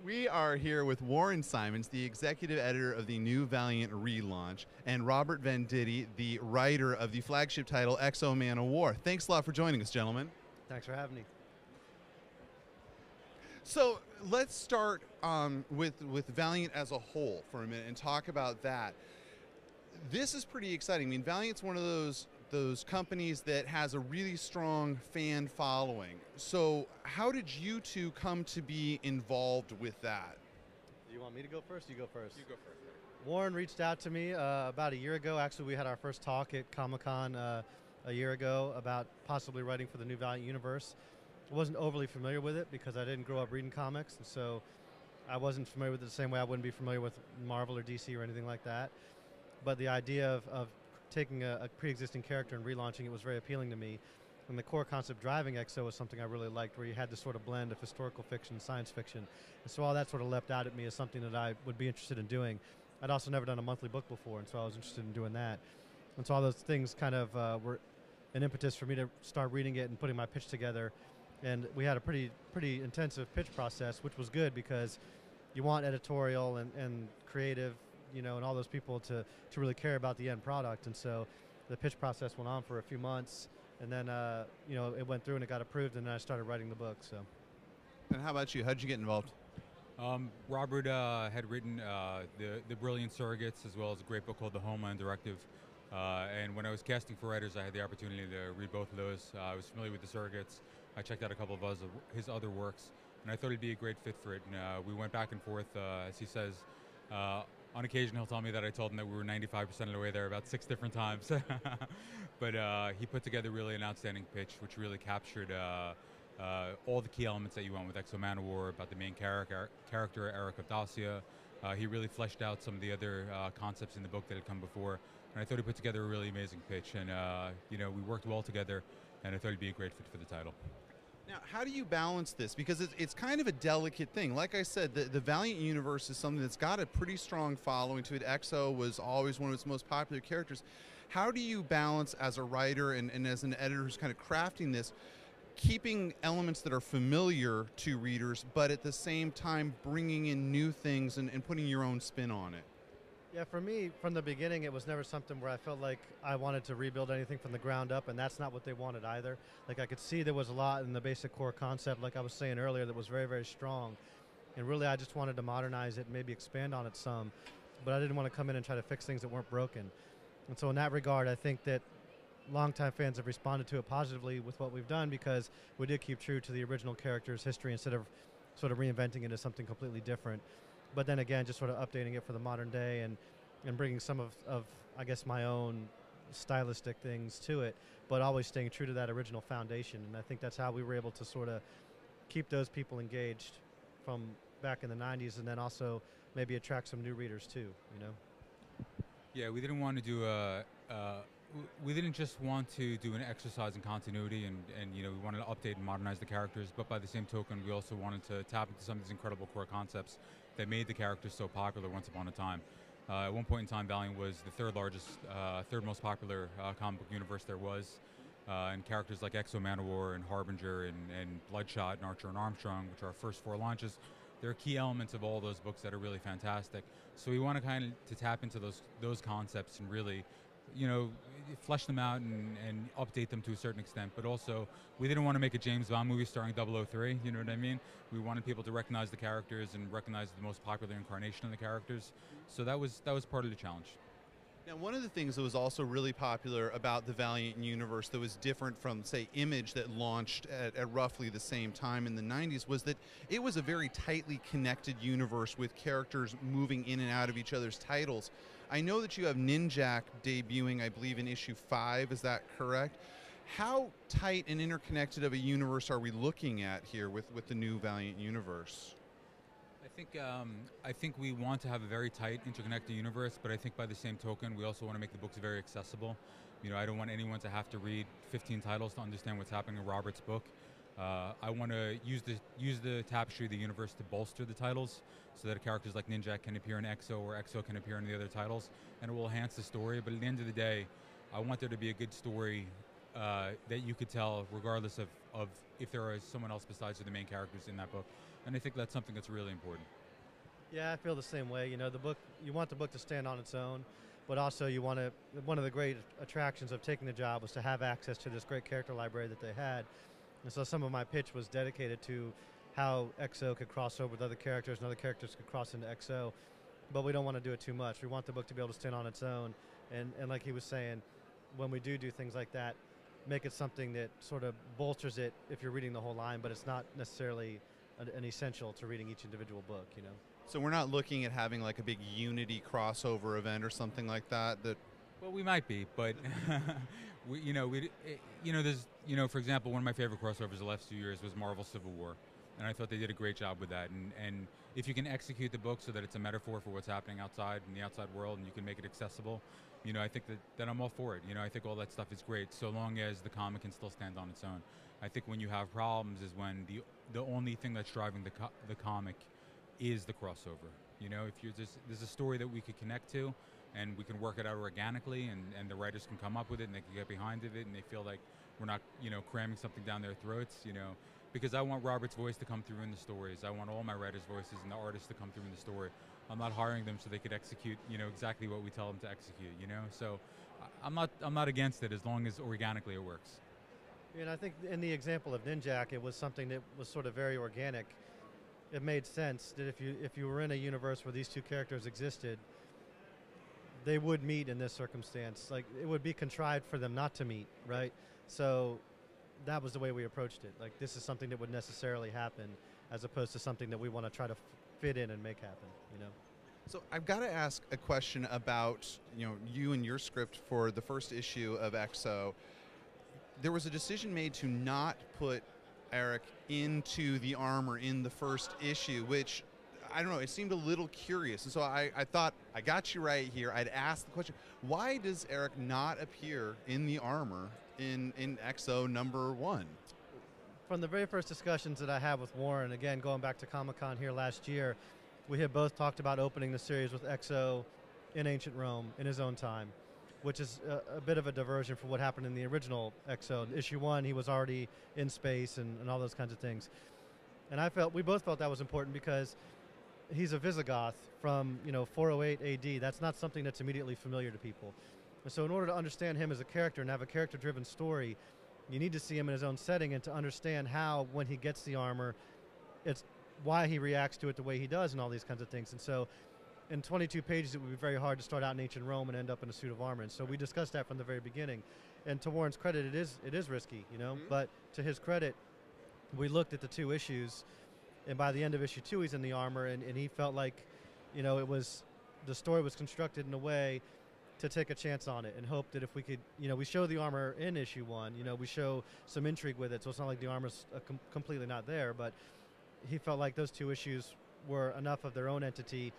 We are here with Warren Simons, the executive editor of the new Valiant relaunch, and Robert Venditti, the writer of the flagship title XO Manowar. Thanks a lot for joining us, gentlemen. Thanks for having me. So let's start with Valiant as a whole for a minute and talk about that. This is pretty exciting. I mean, Valiant's one of those companies that has a really strong fan following. So how did you two come to be involved with that? You want me to go first? You go first. You go first. Warren reached out to me about a year ago. Actually, we had our first talk at Comic-Con a year ago about possibly writing for the new Valiant Universe. I wasn't overly familiar with it because I didn't grow up reading comics, and so I wasn't familiar with it the same way I wouldn't be familiar with Marvel or DC or anything like that. But the idea of taking a pre-existing character and relaunching it was very appealing to me. And the core concept driving XO was something I really liked, where you had this sort of blend of historical fiction and science fiction. And so all that sort of leapt out at me as something that I would be interested in doing. I'd also never done a monthly book before, and so I was interested in doing that. And so all those things kind of were an impetus for me to start reading it and putting my pitch together. And we had a pretty intensive pitch process, which was good because you want editorial and creative, and all those people to really care about the end product. And so the pitch process went on for a few months, and then it went through and it got approved, and then I started writing the book. So. And how about you? How'd you get involved? Robert had written the Brilliant Surrogates, as well as a great book called The Homeland Directive. And when I was casting for writers, I had the opportunity to read both of those. I was familiar with the Surrogates. I checked out a couple of his other works, and I thought he'd be a great fit for it. And we went back and forth, as he says. On occasion, he'll tell me that I told him that we were 95% of the way there about 6 different times. But he put together really an outstanding pitch, which really captured all the key elements that you want with XO Manowar, about the main character, Aric of Dacia. He really fleshed out some of the other concepts in the book that had come before. And I thought he put together a really amazing pitch. And, we worked well together, and I thought he'd be a great fit for the title. Now, how do you balance this? Because it's kind of a delicate thing. Like I said, the Valiant Universe is something that's got a pretty strong following to it. XO was always one of its most popular characters. How do you balance, as a writer and as an editor who's kind of crafting this, keeping elements that are familiar to readers, but at the same time bringing in new things and putting your own spin on it? Yeah, for me, from the beginning, it was never something where I felt like I wanted to rebuild anything from the ground up, and that's not what they wanted either. Like, I could see there was a lot in the basic core concept, like I was saying earlier, that was very, very strong. And really, I just wanted to modernize it and maybe expand on it some, but I didn't want to come in and try to fix things that weren't broken. And so in that regard, I think that longtime fans have responded to it positively with what we've done, because we did keep true to the original character's history instead of sort of reinventing it as something completely different. But then again, just sort of updating it for the modern day and bringing some of I guess, my own stylistic things to it, but always staying true to that original foundation. And I think that's how we were able to sort of keep those people engaged from back in the 90s, and then also maybe attract some new readers too, Yeah, we didn't want to do we didn't just want to do an exercise in continuity, and we wanted to update and modernize the characters, but by the same token, we also wanted to tap into some of these incredible core concepts that made the characters so popular once upon a time. At one point in time, Valiant was the third most popular comic book universe there was, and characters like XO Manowar and Harbinger and Bloodshot and Archer and Armstrong, which are our first 4 launches, there are key elements of all those books that are really fantastic. So we want to kind of tap into those concepts and really flesh them out and update them to a certain extent. But also, we didn't want to make a James Bond movie starring 003, you know what I mean? We wanted people to recognize the characters and recognize the most popular incarnation of the characters. So that was part of the challenge. Now, one of the things that was also really popular about the Valiant Universe that was different from, say, Image, that launched at roughly the same time in the 90s, was that it was a very tightly connected universe with characters moving in and out of each other's titles. I know that you have Ninjak debuting, I believe, in issue 5. Is that correct? How tight and interconnected of a universe are we looking at here with the new Valiant Universe? I think we want to have a very tight, interconnected universe, but I think by the same token, we also want to make the books very accessible. I don't want anyone to have to read 15 titles to understand what's happening in Robert's book. I want to use the tapestry of the universe to bolster the titles, so that characters like Ninjak can appear in XO, or XO can appear in the other titles, and it will enhance the story. But at the end of the day, I want there to be a good story that you could tell regardless of if there is someone else besides the main characters in that book. and I think that's something that's really important. Yeah, I feel the same way. You know, the book, you want the book to stand on its own, but also you want to, one of the great attractions of taking the job was to have access to this great character library that they had. And so some of my pitch was dedicated to how XO could cross over with other characters and other characters could cross into XO, but we don't want to do it too much. We want the book to be able to stand on its own. And like he was saying, when we do things like that, make it something that sort of bolsters it if you're reading the whole line, but it's not necessarily an essential to reading each individual book, you know. So we're not looking at having like a big Unity crossover event or something like that. Well, we might be, but for example, one of my favorite crossovers the last few years was Marvel Civil War, and I thought they did a great job with that. And if you can execute the book so that it's a metaphor for what's happening outside in the outside world, and you can make it accessible, I think that I'm all for it. I think all that stuff is great, so long as the comic can still stand on its own. I think when you have problems is when the only thing that's driving the comic is the crossover. If there's a story that we could connect to, and we can work it out organically, and the writers can come up with it, and they can get behind it, and they feel like we're not, cramming something down their throats, because I want Robert's voice to come through in the stories. I want all my writers' voices and the artists to come through in the story. I'm not hiring them so they could execute, exactly what we tell them to execute, So I'm not against it as long as organically it works. And I think in the example of Ninjak, it was something that was sort of very organic. It made sense that if you were in a universe where these two characters existed, they would meet in this circumstance. Like, it would be contrived for them not to meet, right? So that was the way we approached it. Like, this is something that would necessarily happen, as opposed to something that we want to try to fit in and make happen, So I've got to ask a question about, you and your script for the first issue of XO. There was a decision made to not put Aric into the armor in the first issue, which, I don't know, it seemed a little curious. And so I thought, I got you right here. I'd ask the question, why does Aric not appear in the armor in XO #1? From the very first discussions that I had with Warren, again, going back to Comic-Con here last year, we had both talked about opening the series with XO in ancient Rome in his own time, which is a bit of a diversion from what happened in the original XO. Issue 1, he was already in space and all those kinds of things. And we both felt that was important because he's a Visigoth from 408 AD. That's not something that's immediately familiar to people. And so in order to understand him as a character and have a character-driven story, you need to see him in his own setting and to understand how, when he gets the armor, it's why he reacts to it the way he does and all these kinds of things. And so in 22 pages, it would be very hard to start out in ancient Rome and end up in a suit of armor. And so we discussed that from the very beginning. And to Warren's credit, it is risky, Mm-hmm. But to his credit, we looked at the 2 issues, and by the end of issue 2, he's in the armor, and he felt like, the story was constructed in a way to take a chance on it and hope that if we could, we show the armor in issue 1, we show some intrigue with it, so it's not like the armor's completely not there, but he felt like those 2 issues were enough of their own entity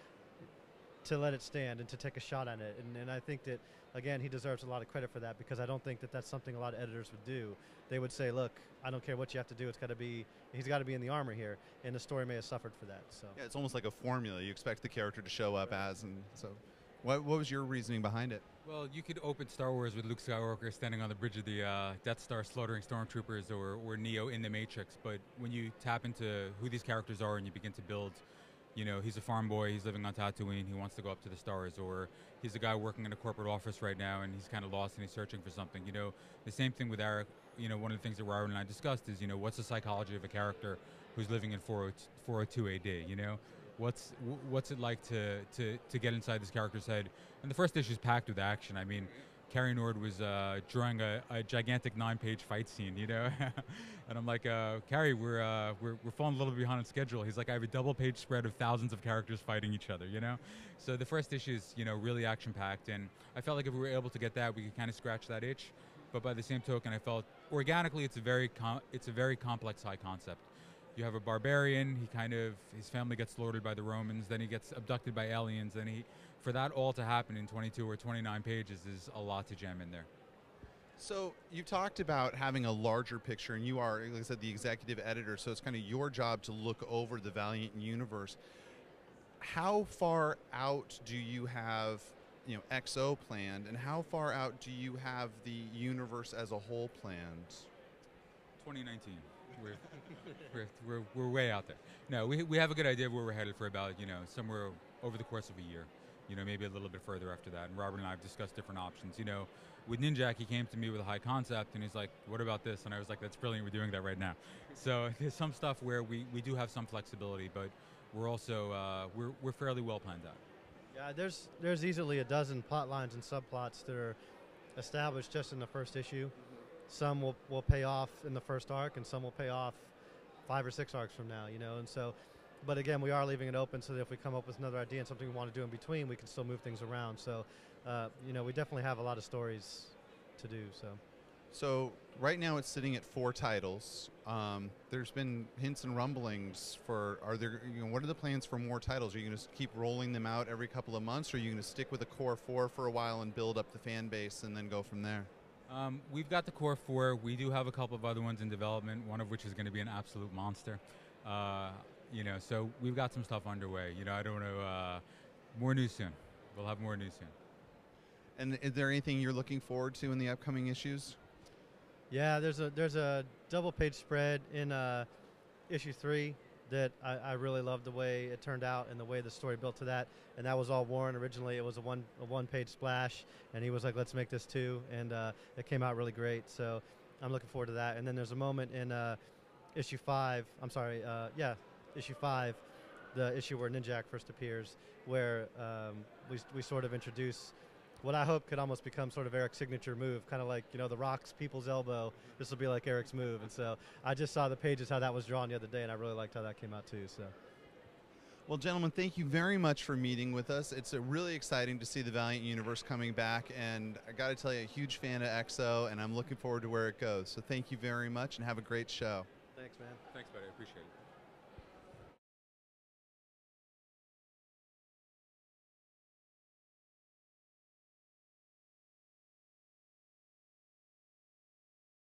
to let it stand and to take a shot at it. And I think that, again, he deserves a lot of credit for that, because I don't think that that's something a lot of editors would do. They would say, look, I don't care what you have to do, he's got to be in the armor here, and the story may have suffered for that. So yeah, it's almost like a formula. You expect the character to show up as, and so what was your reasoning behind it? Well, you could open Star Wars with Luke Skywalker standing on the bridge of the Death Star slaughtering stormtroopers, or Neo in the Matrix, but when you tap into who these characters are and you begin to build, he's a farm boy, he's living on Tatooine, he wants to go up to the stars, or he's a guy working in a corporate office right now and he's kind of lost and he's searching for something. The same thing with Aric. One of the things that Robert and I discussed is, what's the psychology of a character who's living in 402 AD, What's it like to get inside this character's head? And the first issue is packed with action. I mean, Carrie Nord was drawing a gigantic 9-page fight scene, and I'm like, Carrie, we're falling a little bit behind on schedule. He's like, I have a double-page spread of thousands of characters fighting each other, So the first issue is, really action-packed, and I felt like if we were able to get that, we could kind of scratch that itch. But by the same token, I felt organically it's a very complex high concept. You have a barbarian, his family gets slaughtered by the Romans, then he gets abducted by aliens, and for that all to happen in 22 or 29 pages is a lot to jam in there. So you talked about having a larger picture, and you are, like I said, the executive editor, so it's kind of your job to look over the Valiant Universe. How far out do you have, XO planned, and how far out do you have the universe as a whole planned? 2019. we're way out there. No, we have a good idea of where we're headed for about, somewhere over the course of a year. Maybe a little bit further after that. And Robert and I have discussed different options. With Ninjak, he came to me with a high concept, and he's like, "What about this?" And I was like, "That's brilliant. We're doing that right now." So there's some stuff where we do have some flexibility, but we're also we're fairly well planned out. Yeah, there's easily a dozen plot lines and subplots that are established just in the first issue. Some will pay off in the first arc, and some will pay off 5 or 6 arcs from now. And so. But again, we are leaving it open so that if we come up with another idea and something we want to do in between, we can still move things around. So, we definitely have a lot of stories to do. So right now it's sitting at 4 titles. There's been hints and rumblings what are the plans for more titles? Are you going to keep rolling them out every couple of months, or are you going to stick with the core 4 for a while and build up the fan base and then go from there? We've got the core 4. We do have a couple of other ones in development, one of which is going to be an absolute monster. So we've got some stuff underway. I don't know. More news soon. We'll have more news soon. And is there anything you're looking forward to in the upcoming issues? Yeah, there's a double-page spread in issue 3 that I really loved the way it turned out and the way the story built to that. And that was all Warren originally. It was a one-page splash, and he was like, "Let's make this 2," and it came out really great. So I'm looking forward to that. And then there's a moment in issue 5. Issue 5, the issue where Ninjak first appears, where we sort of introduce what I hope could almost become sort of Aric's signature move, kind of like, The Rock's People's Elbow. This will be like Aric's move. And so I just saw the pages, how that was drawn the other day, and I really liked how that came out too. So. Well, gentlemen, thank you very much for meeting with us. It's really exciting to see the Valiant Universe coming back, and I got to tell you, a huge fan of EXO, and I'm looking forward to where it goes. So thank you very much, and have a great show. Thanks, man. Thanks, buddy. I appreciate it.